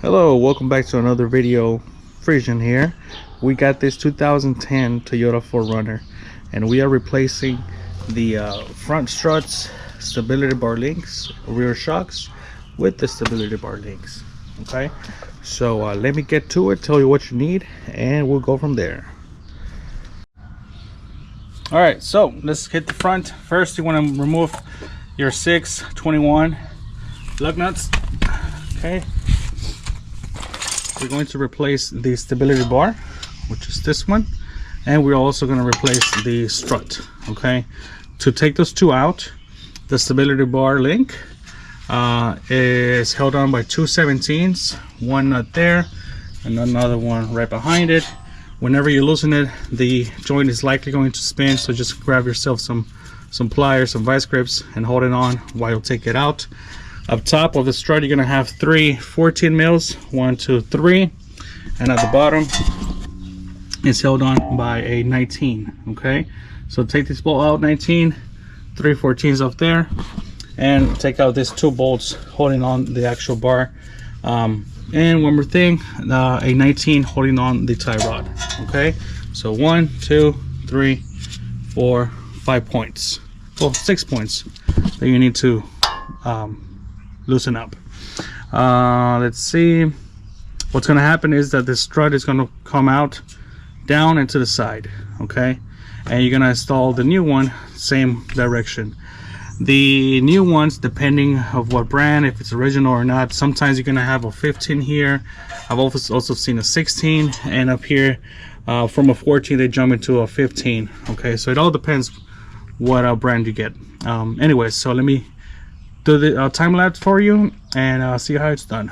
Hello, welcome back to another video. Frisian here. We got this 2010 Toyota 4Runner and we are replacing the front struts, stability bar links, rear shocks with the stability bar links. Okay, so let me get to it, tell you what you need, and we'll go from there. All right, so let's hit the front. First, you want to remove your 621 lug nuts. Okay, we're going to replace the stability bar, which is this one, and we're also going to replace the strut. Okay, to take those two out, the stability bar link is held on by two 17s, one nut there and another one right behind it. Whenever you loosen it, the joint is likely going to spin, so just grab yourself some pliers, some vice grips, and hold it on while you take it out. Up top of the strut, you're gonna have three 14 mils, 1, 2, 3, and at the bottom it's held on by a 19. Okay, so take this bolt out, 19, 3 14s up there, and take out these two bolts holding on the actual bar. And one more thing, a 19 holding on the tie rod. Okay, so 1, 2, 3, 4, 5 points, well, 6 points that you need to loosen up. Let's see, what's going to happen is that the strut is going to come out down and to the side. Okay, and you're going to install the new one same direction. The new ones, depending of what brand, if it's original or not, sometimes you're going to have a 15 here. I've also seen a 16, and up here from a 14 they jump into a 15. Okay, so it all depends what brand you get. Anyways, so let me do the time lapse for you and see how it's done.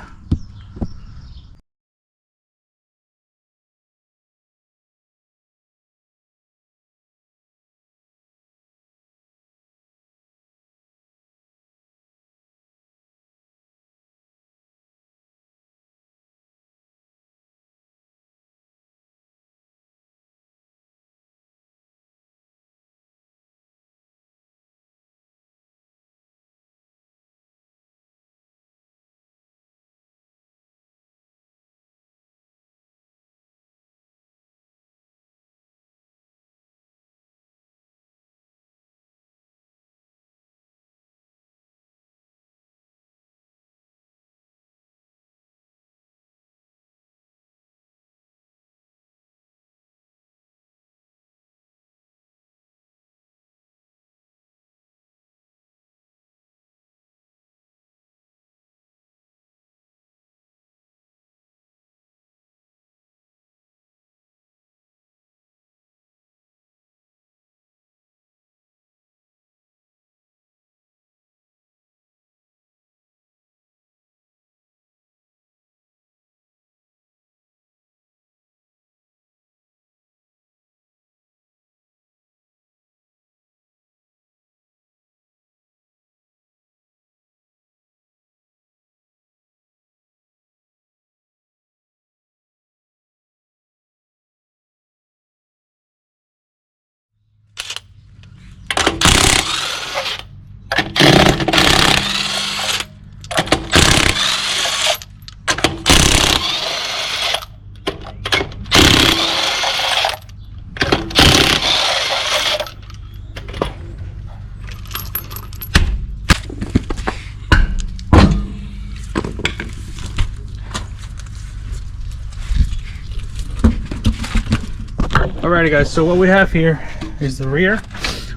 Alrighty guys, so what we have here is the rear.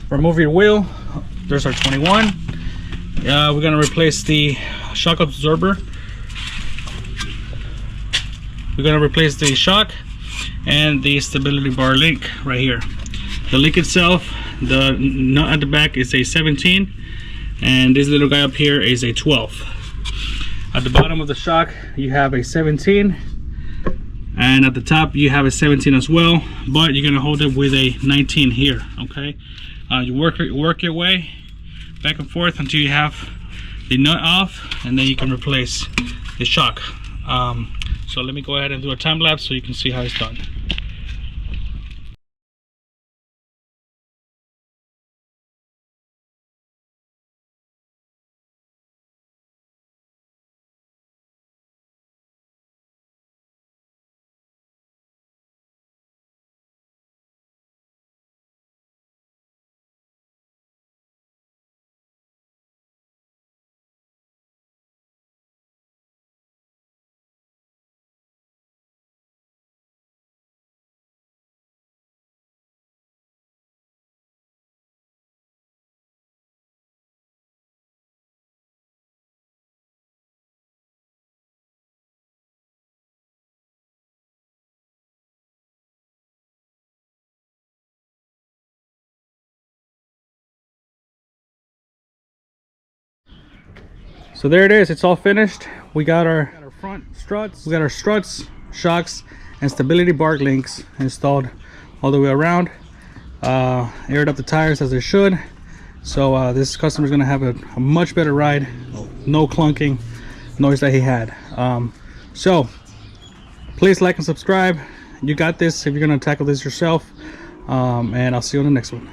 Remove your wheel. There's our 21. We're gonna replace the shock absorber. We're gonna replace the shock and the stability bar link right here. The link itself, the nut at the back is a 17, and this little guy up here is a 12. At the bottom of the shock you have a 17, and at the top you have a 17 as well, but you're gonna hold it with a 19 here. Okay, you work your way back and forth until you have the nut off, and then you can replace the shock. So let me go ahead and do a time lapse so you can see how it's done. So there it is, it's all finished. We got our front struts, we got our struts, shocks, and stability bar links installed all the way around. Aired up the tires as they should. So this customer is going to have a much better ride. No clunking noise that he had. So please like and subscribe. You got this if you're going to tackle this yourself. And I'll see you on the next one.